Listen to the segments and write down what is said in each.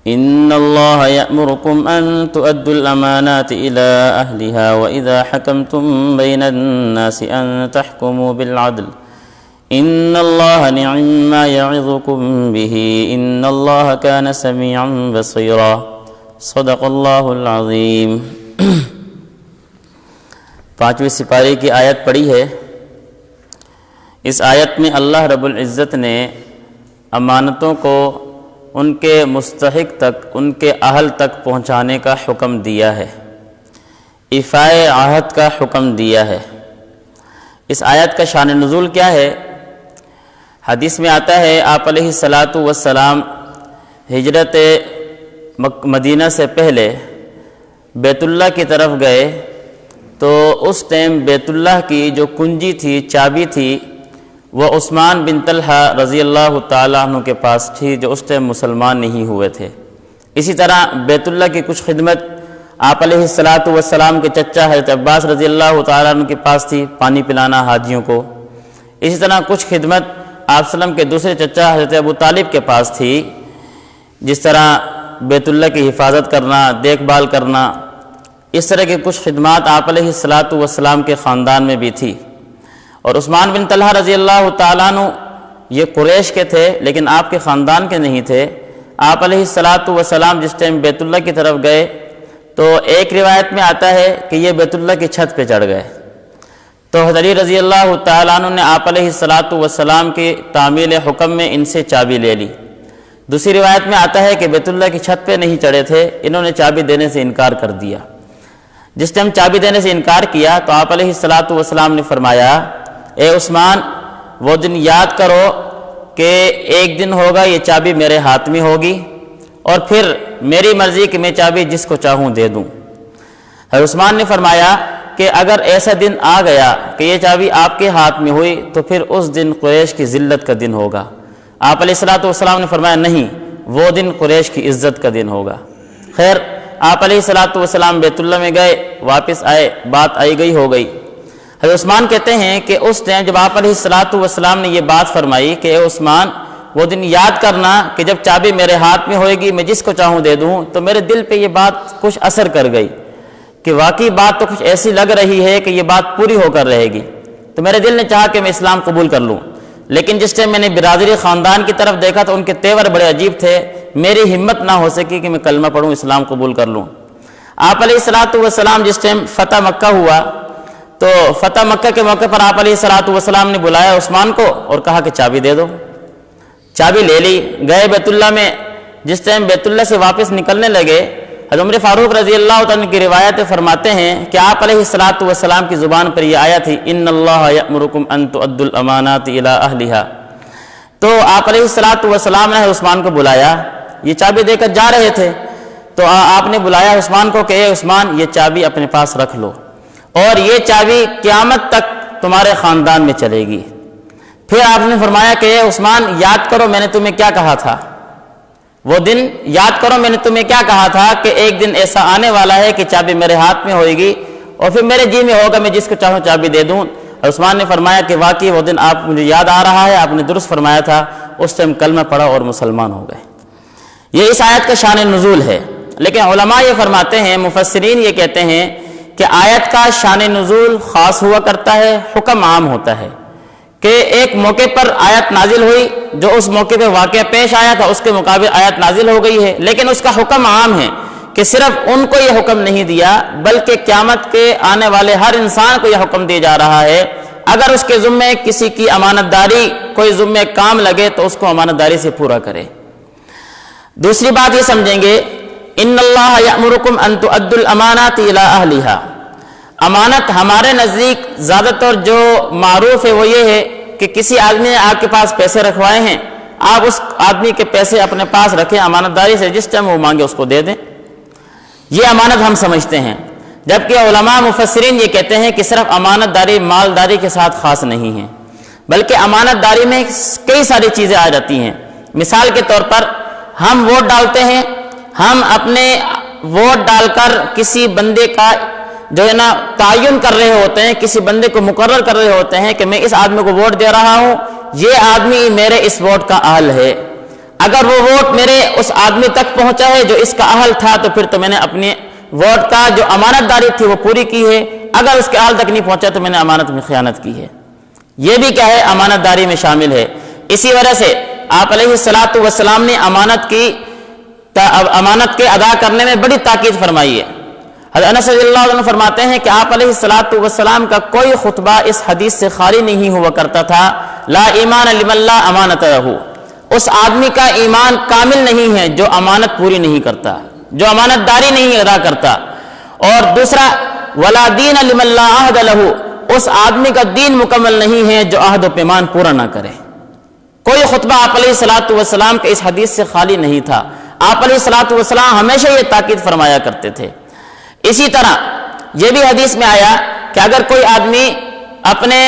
إن الله يأمركم أن تؤدوا الأمانات إلى أهلها وإذا حكمتم بين الناس أن تحكموا بالعدل إن الله نعم ما يعظكم به إن الله كان سميعا بصيرا صدق اللہ العظیم۔ 5ویں سپارے کی آیت پڑھی ہے۔ اس آیت میں اللہ رب العزت نے امانتوں کو ان کے مستحق تک، ان کے اہل تک پہنچانے کا حکم دیا ہے، ایفائے عہد کا حکم دیا ہے۔ اس آیت کا شان نزول کیا ہے؟ حدیث میں آتا ہے آپ علیہ الصلاۃ والسلام ہجرت مدینہ سے پہلے بیت اللہ کی طرف گئے تو اس ٹائم بیت اللہ کی جو کنجی تھی، چابی تھی، وہ عثمان بن طلحہ رضی اللہ تعالیٰ عنہ کے پاس تھی، جو اس ٹائم مسلمان نہیں ہوئے تھے۔ اسی طرح بیت اللہ کی کچھ خدمت آپ علیہ الصلاۃ والسلام کے چچا حضرت عباس رضی اللہ تعالیٰ عنہ کے پاس تھی، پانی پلانا حاجیوں کو۔ اسی طرح کچھ خدمت آپ وسلم کے دوسرے چچا حضرت ابو طالب کے پاس تھی، جس طرح بیت اللہ کی حفاظت کرنا، دیکھ بھال کرنا، اس طرح کی کچھ خدمات آپ علیہ الصلاۃ والسلام کے خاندان میں بھی تھی۔ اور عثمان بن طلحہ رضی اللہ تعالیٰ عنہ یہ قریش کے تھے لیکن آپ کے خاندان کے نہیں تھے۔ آپ علیہ الصلاۃ والسلام جس ٹائم بیت اللہ کی طرف گئے تو ایک روایت میں آتا ہے کہ یہ بیت اللہ کی چھت پہ چڑھ گئے، تو حضرت علی رضی اللہ تعالیٰ عنہ نے آپ علیہ الصلاۃ والسلام کی تعمیل حکم میں ان سے چابی لے لی۔ دوسری روایت میں آتا ہے کہ بیت اللہ کی چھت پہ نہیں چڑھے تھے، انہوں نے چابی دینے سے انکار کر دیا۔ جس ٹائم چابی دینے سے انکار کیا تو آپ علیہ الصلاۃ والسلام نے فرمایا، اے عثمان، وہ دن یاد کرو کہ ایک دن ہوگا یہ چابی میرے ہاتھ میں ہوگی اور پھر میری مرضی کہ میں چابی جس کو چاہوں دے دوں۔ حضرت عثمان نے فرمایا کہ اگر ایسا دن آ گیا کہ یہ چابی آپ کے ہاتھ میں ہوئی تو پھر اس دن قریش کی ذلت کا دن ہوگا۔ آپ علیہ الصلاۃ والسلام نے فرمایا نہیں، وہ دن قریش کی عزت کا دن ہوگا۔ خیر، آپ علیہ الصلاۃ والسلام بیت اللہ میں گئے، واپس آئے، بات آئی گئی ہو گئی۔ حضرت عثمان کہتے ہیں کہ اس ٹائم جب آپ علیہ الصلاۃ والسلام نے یہ بات فرمائی کہ اے عثمان، وہ دن یاد کرنا کہ جب چابی میرے ہاتھ میں ہوئے گی میں جس کو چاہوں دے دوں، تو میرے دل پہ یہ بات کچھ اثر کر گئی کہ واقعی بات تو کچھ ایسی لگ رہی ہے کہ یہ بات پوری ہو کر رہے گی۔ تو میرے دل نے چاہا کہ میں اسلام قبول کر لوں، لیکن جس ٹائم میں نے برادری خاندان کی طرف دیکھا تو ان کے تیور بڑے عجیب تھے، میری ہمت نہ ہو سکی کہ میں کلمہ پڑھوں، اسلام قبول کر لوں۔ آپ علیہ الصلاۃ والسلام جس ٹائم فتح مکہ ہوا تو فتح مکہ کے موقع پر آپ علیہ الصلاۃ والسلام نے بلایا عثمان کو اور کہا کہ چابی دے دو۔ چابی لے لی، گئے بیت اللہ میں۔ جس ٹائم بیت اللہ سے واپس نکلنے لگے، حضرت عمر فاروق رضی اللہ عنہ کی روایت فرماتے ہیں کہ آپ علیہ الصلاۃ والسلام کی زبان پر یہ آیا تھی، ان اللہ یأمرکم ان تؤدوا الامانات الی اہلھا۔ تو آپ علیہ الصلاۃ والسلام نے عثمان کو بلایا، یہ چابی دے کر جا رہے تھے تو آپ نے بلایا عثمان کو کہ اے عثمان، یہ چابی اپنے پاس رکھ لو اور یہ چابی قیامت تک تمہارے خاندان میں چلے گی۔ پھر آپ نے فرمایا کہ اے عثمان، یاد کرو میں نے تمہیں کیا کہا تھا، وہ دن یاد کرو میں نے تمہیں کیا کہا تھا کہ ایک دن ایسا آنے والا ہے کہ چابی میرے ہاتھ میں ہوئے گی اور پھر میرے جی میں ہوگا میں جس کو چاہوں چابی دے دوں۔ عثمان نے فرمایا کہ واقعی وہ دن آپ مجھے یاد آ رہا ہے، آپ نے درست فرمایا تھا، اس ٹائم کلمہ پڑھا اور مسلمان ہو گئے۔ یہ اس آیت کا شان نزول ہے، لیکن علماء یہ فرماتے ہیں، مفسرین یہ کہتے ہیں کہ آیت کا شان نزول خاص ہوا کرتا ہے، حکم عام ہوتا ہے کہ ایک موقع پر آیت نازل ہوئی، جو اس موقع پہ واقعہ پیش آیا تھا اس کے مقابل آیت نازل ہو گئی ہے، لیکن اس کا حکم عام ہے کہ صرف ان کو یہ حکم نہیں دیا بلکہ قیامت کے آنے والے ہر انسان کو یہ حکم دیا جا رہا ہے، اگر اس کے ذمے کسی کی امانت داری، کوئی ذمے کام لگے تو اس کو امانت داری سے پورا کرے۔ دوسری بات یہ سمجھیں گے، ان اللہ یأمرکم ان تؤدوا الامانات الی اہلھا۔ امانت ہمارے نزدیک زیادہ تر جو معروف ہے وہ یہ ہے کہ کسی آدمی نے آپ کے پاس پیسے رکھوائے ہیں، آپ اس آدمی کے پیسے اپنے پاس رکھیں امانت داری سے، جس ٹائم وہ مانگے اس کو دے دیں، یہ امانت ہم سمجھتے ہیں۔ جبکہ علماء مفسرین یہ کہتے ہیں کہ صرف امانت داری مالداری کے ساتھ خاص نہیں ہے، بلکہ امانت داری میں کئی ساری چیزیں آ جاتی ہیں۔ مثال کے طور پر ہم ووٹ ڈالتے ہیں، ہم اپنے ووٹ ڈال کر کسی بندے کا جو ہے نا تعین کر رہے ہوتے ہیں، کسی بندے کو مقرر کر رہے ہوتے ہیں کہ میں اس آدمی کو ووٹ دے رہا ہوں، یہ آدمی میرے اس ووٹ کا اہل ہے۔ اگر وہ ووٹ میرے اس آدمی تک پہنچا ہے جو اس کا اہل تھا تو پھر تو میں نے اپنے ووٹ کا جو امانت داری تھی وہ پوری کی ہے، اگر اس کے اہل تک نہیں پہنچا تو میں نے امانت میں خیانت کی ہے۔ یہ بھی کیا ہے؟ امانت داری میں شامل ہے۔ اسی وجہ سے آپ علیہ الصلاۃ والسلام نے امانت کے ادا کرنے میں بڑی تاکید فرمائی ہے۔ حضرت انس رضی اللہ عنہ فرماتے ہیں کہ آپ علیہ الصلاۃ والسلام کا کوئی خطبہ اس حدیث سے خالی نہیں ہوا کرتا تھا، لا ایمان لمن لا امانت لہ، اس آدمی کا ایمان کامل نہیں ہے جو امانت پوری نہیں کرتا، جو امانت داری نہیں ادا کرتا۔ اور دوسرا، ولا دین لمن لا عہد لہ، اس آدمی کا دین مکمل نہیں ہے جو عہد و پیمان پورا نہ کرے۔ کوئی خطبہ آپ علیہ الصلاۃ والسلام کے اس حدیث سے خالی نہیں تھا۔ آپ علیہ الصلاۃ والسلام ہمیشہ یہ تاکید فرمایا کرتے تھے۔ اسی طرح یہ بھی حدیث میں آیا کہ اگر کوئی آدمی اپنے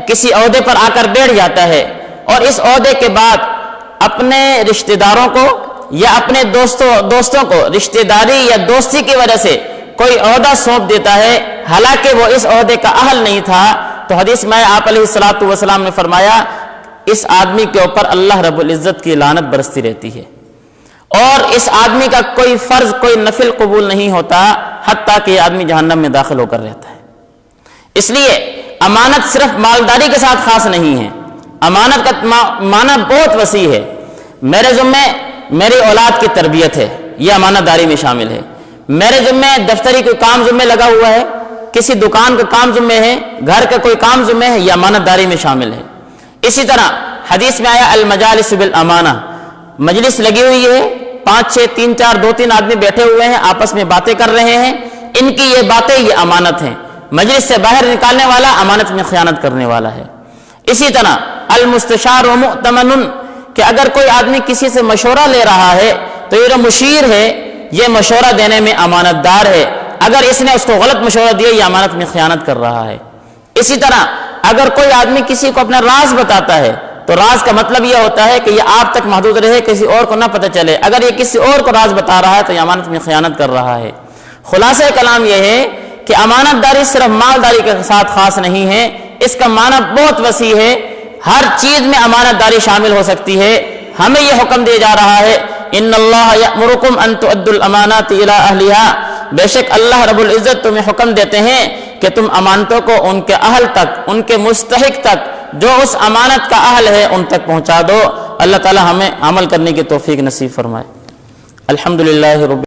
کسی عہدے پر آ کر بیٹھ جاتا ہے اور اس عہدے کے بعد اپنے رشتہ داروں کو یا اپنے دوستوں کو رشتہ داری یا دوستی کی وجہ سے کوئی عہدہ سونپ دیتا ہے حالانکہ وہ اس عہدے کا اہل نہیں تھا، تو حدیث میں آپ علیہ الصلاۃ والسلام نے فرمایا اس آدمی کے اوپر اللہ رب العزت کی لعنت برستی رہتی ہے، اور اس آدمی کا کوئی فرض کوئی نفل قبول نہیں ہوتا حتیٰ کہ یہ آدمی جہنم میں داخل ہو کر رہتا ہے۔ اس لیے امانت صرف مالداری کے ساتھ خاص نہیں ہے، امانت کا معنی بہت وسیع ہے۔ میرے ذمہ میری اولاد کی تربیت ہے، یہ امانت داری میں شامل ہے۔ میرے ذمہ دفتری کوئی کام ذمہ لگا ہوا ہے، کسی دکان کا کام ذمہ ہے، گھر کا کوئی کام ذمہ ہے، یہ امانت داری میں شامل ہے۔ اسی طرح حدیث میں آیا المجالس بالامانہ، مجلس لگی ہوئی ہے، 5 6 3 4 2 3 آدمی بیٹھے ہوئے ہیں، آپس میں باتیں کر رہے ہیں، ان کی یہ باتیں یہ امانت ہیں، مجلس سے باہر نکالنے والا امانت میں خیانت کرنے والا ہے۔ اسی طرح المستشار و مؤتمن، کہ اگر کوئی آدمی کسی سے مشورہ لے رہا ہے تو یہ جو مشیر ہے یہ مشورہ دینے میں امانت دار ہے، اگر اس نے اس کو غلط مشورہ دیا یہ امانت میں خیانت کر رہا ہے۔ اسی طرح اگر کوئی آدمی کسی کو اپنا راز بتاتا ہے تو راز کا مطلب یہ ہوتا ہے کہ یہ آپ تک محدود رہے، کسی اور کو نہ پتہ چلے، اگر یہ کسی اور کو راز بتا رہا ہے تو یہ امانت میں خیانت کر رہا ہے۔ خلاصہ کلام یہ ہے کہ امانت داری صرف مالداری کے ساتھ خاص نہیں ہے، اس کا معنی بہت وسیع ہے، ہر چیز میں امانت داری شامل ہو سکتی ہے۔ ہمیں یہ حکم دیا جا رہا ہے ان اللہ یأمرکم ان تؤدوا الامانات الی اہلھا، بے شک اللہ رب العزت تمہیں حکم دیتے ہیں کہ تم امانتوں کو ان کے اہل تک، ان کے مستحق تک، جو اس امانت کا اہل ہے ان تک پہنچا دو۔ اللہ تعالی ہمیں عمل کرنے کی توفیق نصیب فرمائے۔ الحمدللہ رب